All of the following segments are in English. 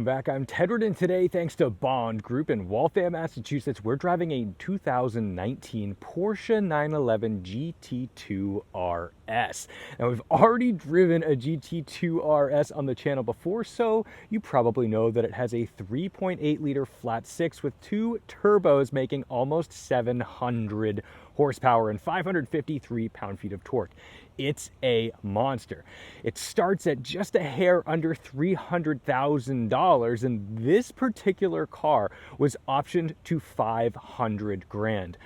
welcome back. I'm Tedward, and today, thanks to Bond Group in Waltham, Massachusetts, we're driving a 2019 Porsche 911 GT2 RS. Now, we've already driven a GT2 RS on the channel before, so you probably know that it has a 3.8-liter flat six with two turbos making almost 700 horsepower and 553 pound-feet of torque. It's a monster. It starts at just a hair under $300,000, and this particular car was optioned to 500 grand.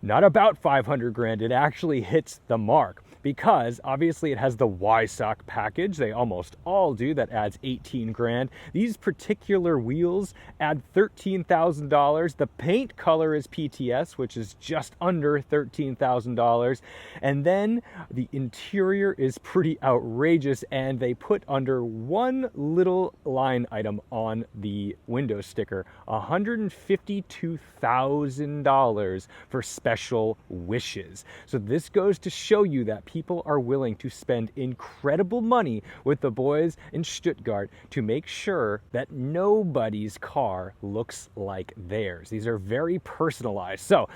Not about 500 grand, it actually hits the mark, because obviously it has the Y-Sock package. They almost all do. That adds 18 grand. These particular wheels add $13,000. The paint color is PTS, which is just under $13,000. And then the interior is pretty outrageous, and they put under one little line item on the window sticker, $152,000 for special wishes. So this goes to show you that people are willing to spend incredible money with the boys in Stuttgart to make sure that nobody's car looks like theirs. These are very personalized. So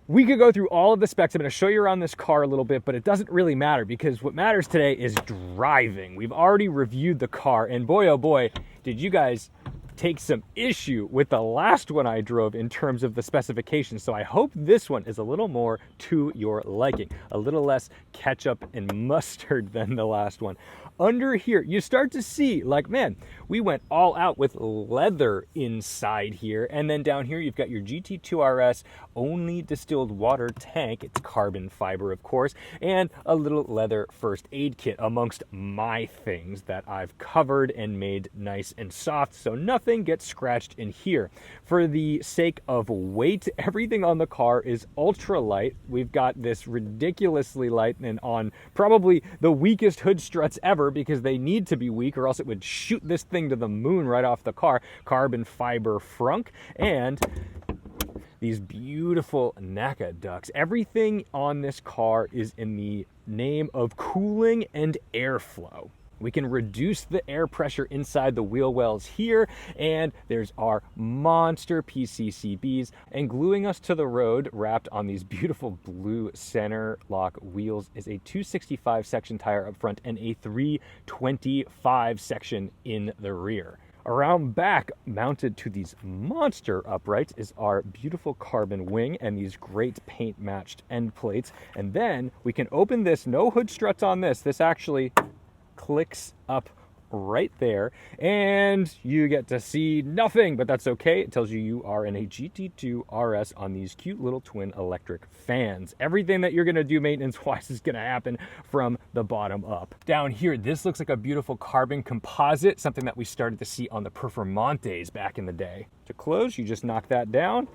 we could go through all of the specs. I'm going to show you around this car a little bit, but it doesn't really matter, because what matters today is driving. We've already reviewed the car, and boy, oh boy, did you guys take some issue with the last one I drove in terms of the specifications. So I hope this one is a little more to your liking, a little less ketchup and mustard than the last one. Under here, you start to see, like, man, we went all out with leather inside here. And then down here, you've got your GT2 RS only distilled water tank. It's carbon fiber, of course, and a little leather first aid kit, amongst my things that I've covered and made nice and soft, so nothing gets scratched in here. For the sake of weight, everything on the car is ultra light. We've got this ridiculously light and on probably the weakest hood struts ever, because they need to be weak or else it would shoot this thing to the moon right off the car. Carbon fiber frunk and these beautiful NACA ducts. Everything on this car is in the name of cooling and airflow. We can reduce the air pressure inside the wheel wells here, and there's our monster PCCBs, and gluing us to the road, wrapped on these beautiful blue center lock wheels, is a 265 section tire up front and a 325 section in the rear. Around back, mounted to these monster uprights, is our beautiful carbon wing and these great paint matched end plates. And then we can open this, no hood struts on this. This actually clicks up right there, and you get to see nothing, but that's okay. It tells you you are in a GT2 RS on these cute little twin electric fans. Everything that you're going to do maintenance-wise is going to happen from the bottom up. Down here, this looks like a beautiful carbon composite, something that we started to see on the Performantes back in the day. To close, you just knock that down,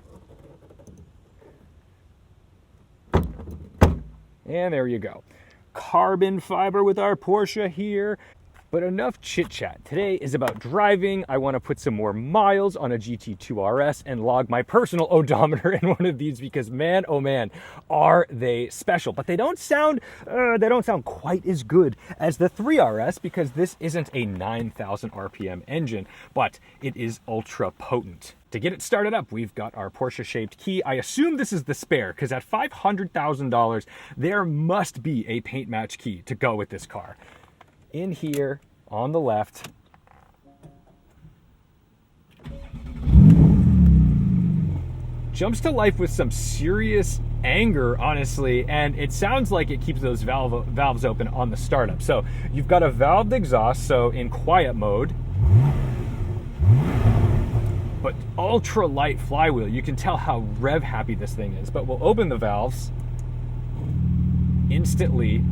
and there you go. Carbon fiber with our Porsche here. But enough chit chat. Today is about driving. I want to put some more miles on a GT2 RS and log my personal odometer in one of these, because man, oh man, are they special. But they don't sound quite as good as the 3RS, because this isn't a 9,000 RPM engine, but it is ultra potent. To get it started up, we've got our Porsche-shaped key. I assume this is the spare, because at $500,000, there must be a paint match key to go with this car. In here, on the left, jumps to life with some serious anger, honestly, and it sounds like it keeps those valves open on the startup. So you've got a valved exhaust, so in quiet mode, but ultra light flywheel. You can tell how rev happy this thing is. But we'll open the valves instantly.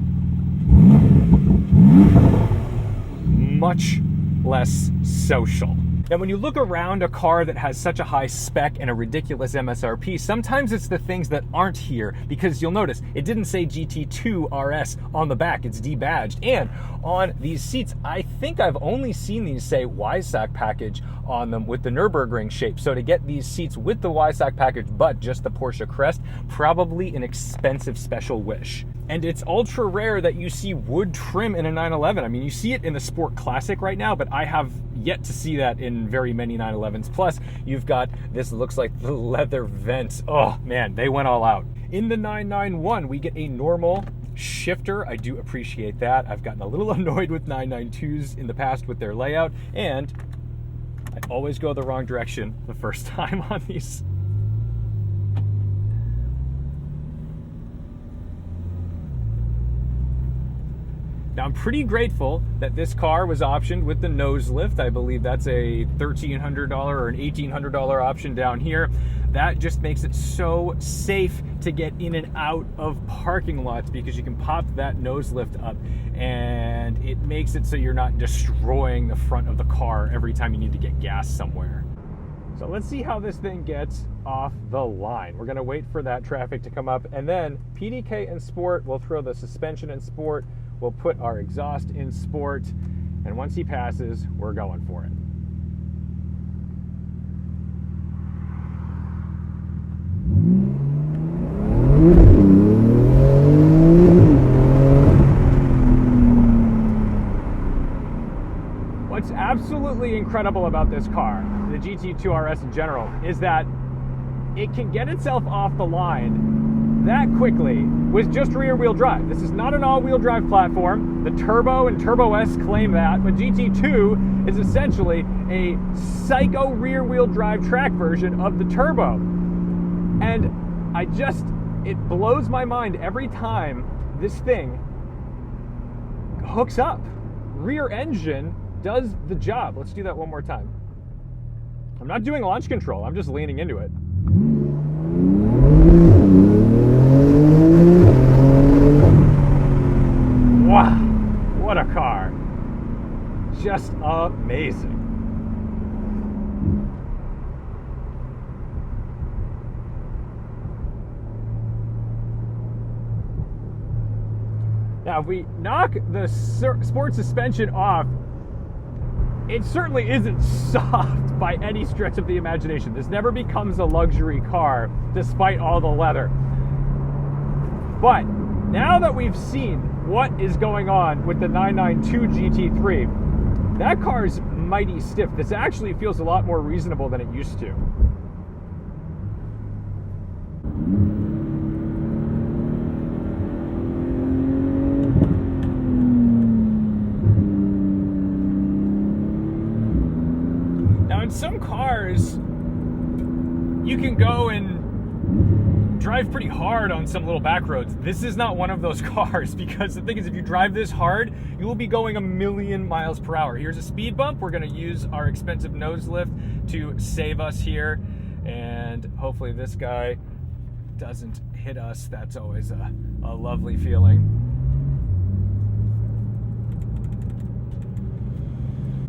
Much less social. Now, when you look around a car that has such a high spec and a ridiculous MSRP, sometimes it's the things that aren't here, because you'll notice it didn't say GT2 RS on the back, it's debadged. And on these seats, I think I've only seen these say Y-Sock package on them with the Nürburgring shape. So to get these seats with the Y-Sock package, but just the Porsche crest, probably an expensive special wish. And it's ultra rare that you see wood trim in a 911. I mean, you see it in the Sport Classic right now, but I have yet to see that in very many 911s. Plus, you've got this looks like the leather vents. Oh man, they went all out. In the 991, we get a normal shifter. I do appreciate that. I've gotten a little annoyed with 992s in the past with their layout, and I always go the wrong direction the first time on these. Now, I'm pretty grateful that this car was optioned with the nose lift. I believe that's a $1,300 or an $1,800 option down here. That just makes it so safe to get in and out of parking lots because you can pop that nose lift up and it makes it so you're not destroying the front of the car every time you need to get gas somewhere. So let's see how this thing gets off the line. We're gonna wait for that traffic to come up, and then PDK in sport, we'll throw the suspension in sport, we'll put our exhaust in sport, and once he passes, we're going for it. What's absolutely incredible about this car, the GT2 RS in general, is that it can get itself off the line that quickly with just rear-wheel drive. This is not an all-wheel drive platform. The Turbo and Turbo S claim that, but GT2 is essentially a psycho rear-wheel drive track version of the Turbo. And it blows my mind every time this thing hooks up. Rear engine does the job. Let's do that one more time. I'm not doing launch control, I'm just leaning into it. Wow, what a car. Just amazing. Now, if we knock the sport suspension off, it certainly isn't soft by any stretch of the imagination. This never becomes a luxury car, despite all the leather. But now that we've seen what is going on with the 992 GT3, that car's mighty stiff. This actually feels a lot more reasonable than it used to. Some cars, you can go and drive pretty hard on some little back roads. This is not one of those cars, because the thing is, if you drive this hard, you will be going 1,000,000 miles per hour. Here's a speed bump. We're going to use our expensive nose lift to save us here, and hopefully this guy doesn't hit us. That's always a lovely feeling.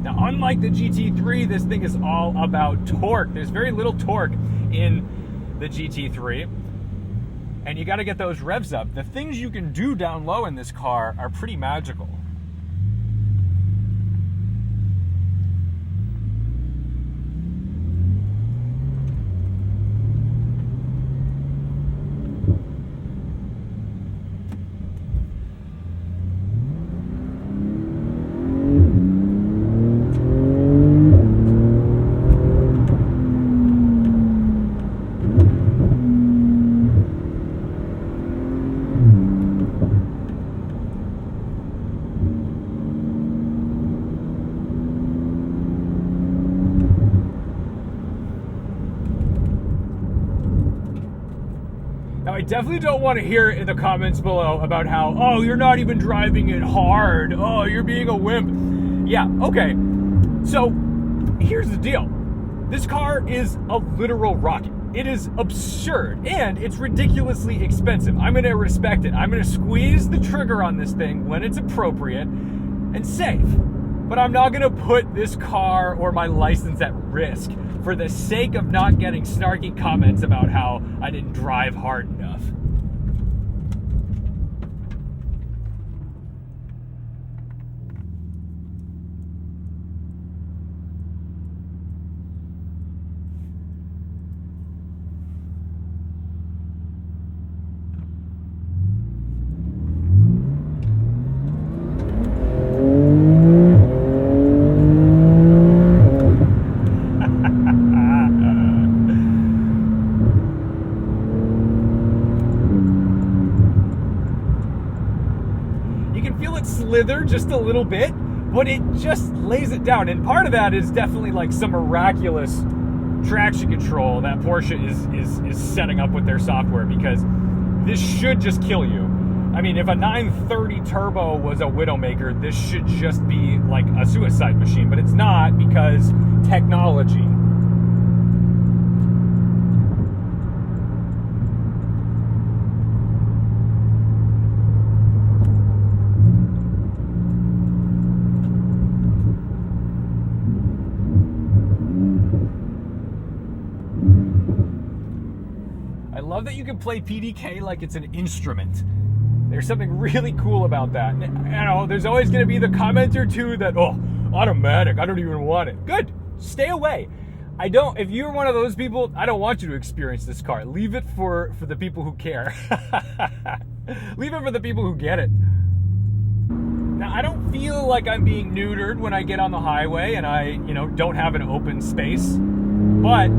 Now, unlike the GT3, this thing is all about torque. There's very little torque in the GT3, and you got to get those revs up. The things you can do down low in this car are pretty magical. I definitely don't want to hear in the comments below about how, oh, you're not even driving it hard. Oh, you're being a wimp. Yeah, okay. So here's the deal. This car is a literal rocket. It is absurd, and it's ridiculously expensive. I'm going to respect it. I'm going to squeeze the trigger on this thing when it's appropriate and safe. But I'm not going to put this car or my license at risk for the sake of not getting snarky comments about how I didn't drive hard enough. slither just a little bit, but it just lays it down. And part of that is definitely like some miraculous traction control that Porsche is setting up with their software, because this should just kill you. I mean, if a 930 turbo was a widowmaker, this should just be like a suicide machine, but it's not, because technology. I love that you can play PDK like it's an instrument. There's something really cool about that. You know, there's always going to be the comment or two that, oh, automatic, I don't even want it. Good, stay away. If you're one of those people, I don't want you to experience this car. Leave it for the people who care. Leave it for the people who get it. Now, I don't feel like I'm being neutered when I get on the highway and I, don't have an open space, but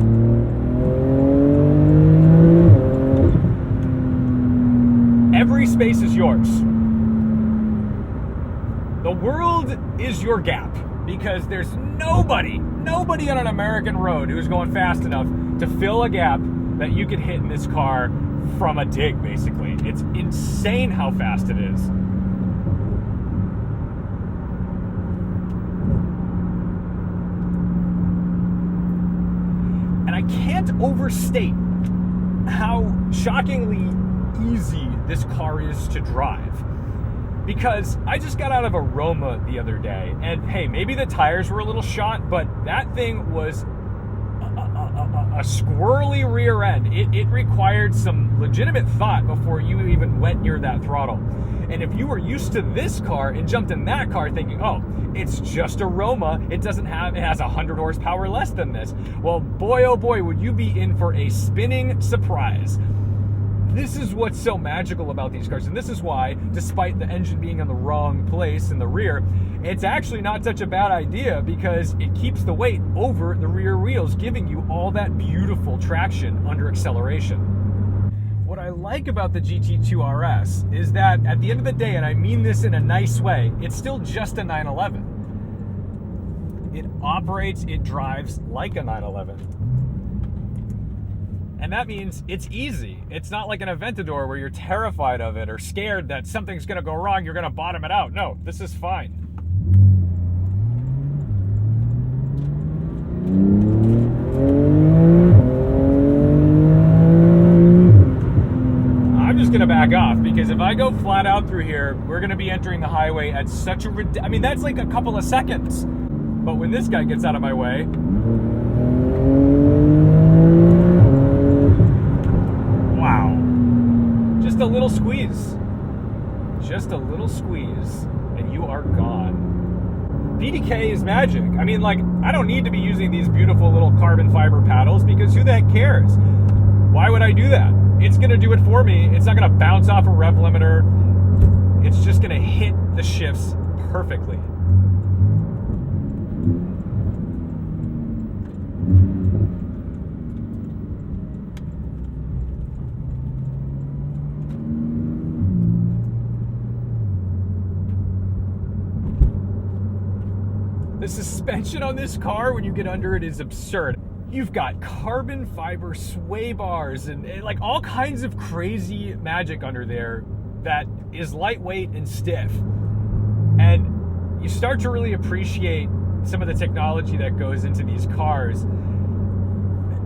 every space is yours. The world is your gap, because there's nobody on an American road who's going fast enough to fill a gap that you can hit in this car from a dig, basically. It's insane how fast it is. And I can't overstate how shockingly easy this car is to drive, because I just got out of a Roma the other day, and hey, maybe the tires were a little shot, but that thing was a squirrely rear end. It required some legitimate thought before you even went near that throttle. And if you were used to this car and jumped in that car thinking, oh, it's just a Roma, it has 100 horsepower less than this, well, boy, oh boy, would you be in for a spinning surprise. This is what's so magical about these cars, and this is why, despite the engine being in the wrong place in the rear, it's actually not such a bad idea, because it keeps the weight over the rear wheels, giving you all that beautiful traction under acceleration. What I like about the GT2 RS is that at the end of the day, and I mean this in a nice way, it's still just a 911. It operates, it drives like a 911. And that means it's easy. It's not like an Aventador where you're terrified of it or scared that something's gonna go wrong, you're gonna bottom it out. No, this is fine. I'm just gonna back off, because if I go flat out through here, we're gonna be entering the highway at such a, I mean, that's like a couple of seconds. But when this guy gets out of my way, just a little squeeze. Just a little squeeze, and you are gone. PDK is magic. I mean, like, I don't need to be using these beautiful little carbon fiber paddles, because who the heck cares? Why would I do that? It's gonna do it for me. It's not gonna bounce off a rev limiter. It's just gonna hit the shifts perfectly. The suspension on this car, when you get under it, is absurd. You've got carbon fiber sway bars and like all kinds of crazy magic under there that is lightweight and stiff. And you start to really appreciate some of the technology that goes into these cars,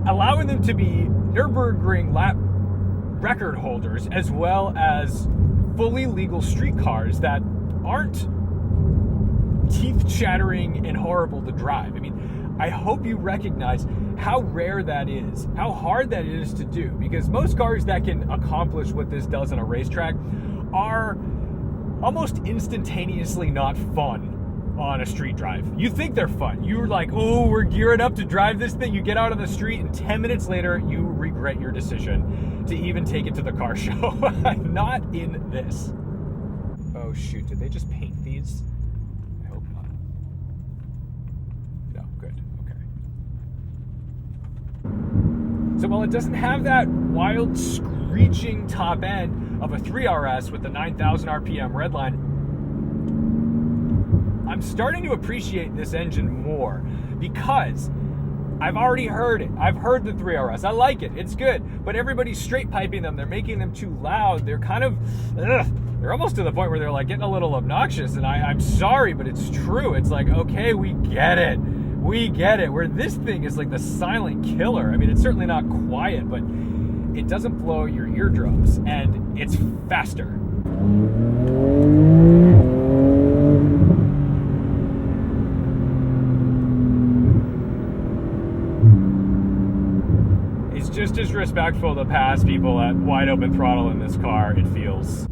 allowing them to be Nürburgring lap record holders, as well as fully legal street cars that aren't teeth-chattering and horrible to drive. I mean, I hope you recognize how rare that is, how hard that is to do, because most cars that can accomplish what this does on a racetrack are almost instantaneously not fun on a street drive. You think they're fun. You're like, oh, we're geared up to drive this thing. You get out on the street, and 10 minutes later, you regret your decision to even take it to the car show. Not in this. Oh, shoot. Did they just paint these? So while it doesn't have that wild screeching top end of a 3RS with the 9,000 RPM redline, I'm starting to appreciate this engine more because I've already heard it. I've heard the 3RS. I like it. It's good. But everybody's straight piping them. They're making them too loud. They're kind of, they're almost to the point where they're like getting a little obnoxious. And I'm sorry, but it's true. It's like, okay, we get it. We get it. Where this thing is like the silent killer. I mean, it's certainly not quiet, but it doesn't blow your eardrums. And it's faster. Just as respectful to pass people at wide open throttle in this car, it feels.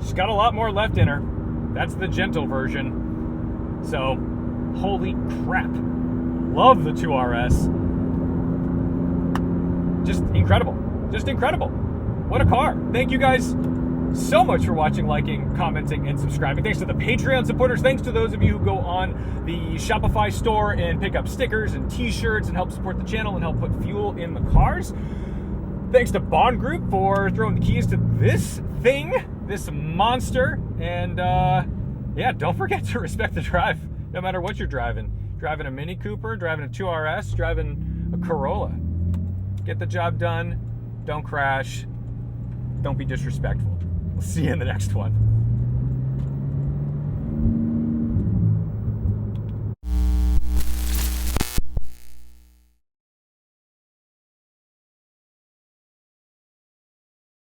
She's got a lot more left in her. That's the gentle version. So, holy crap. Love the 2RS. Just incredible. Just incredible. What a car. Thank you guys so much for watching, liking, commenting, and subscribing. Thanks to the Patreon supporters. Thanks to those of you who go on the Shopify store and pick up stickers and t-shirts and help support the channel and help put fuel in the cars. Thanks to Bond Group for throwing the keys to this thing, this monster. And yeah, don't forget to respect the drive, no matter what you're driving. Driving a Mini Cooper, driving a 2RS, driving a Corolla. Get the job done. Don't crash. Don't be disrespectful. We'll see you in the next one.